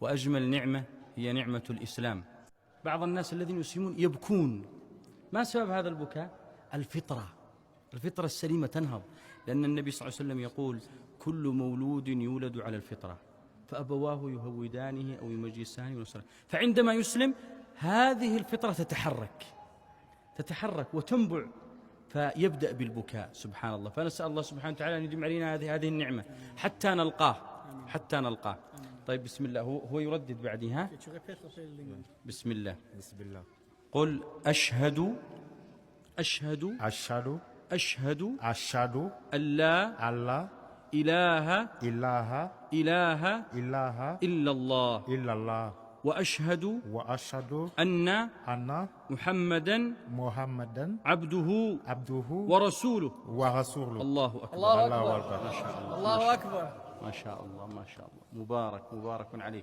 وأجمل نعمة هي نعمة الإسلام. بعض الناس الذين يسلمون يبكون. ما سبب هذا البكاء؟ الفطرة السليمة تنهض، لأن النبي صلى الله عليه وسلم يقول: كل مولود يولد على الفطرة فأبواه يهودانه أو يمجسانه وينصرانه. فعندما يسلم هذه الفطرة تتحرك وتنبع، فيبدأ بالبكاء. سبحان الله. فنسأل الله سبحانه وتعالى أن يديم علينا هذه النعمة حتى نلقاه. طيب، بسم الله. هو يردد بعدها. بسم الله. قل أشهد أن لا إله إلا الله وأشهد أن محمدا عبده ورسوله. الله أكبر. الله أكبر. الله أكبر. ما شاء الله. مبارك عليك.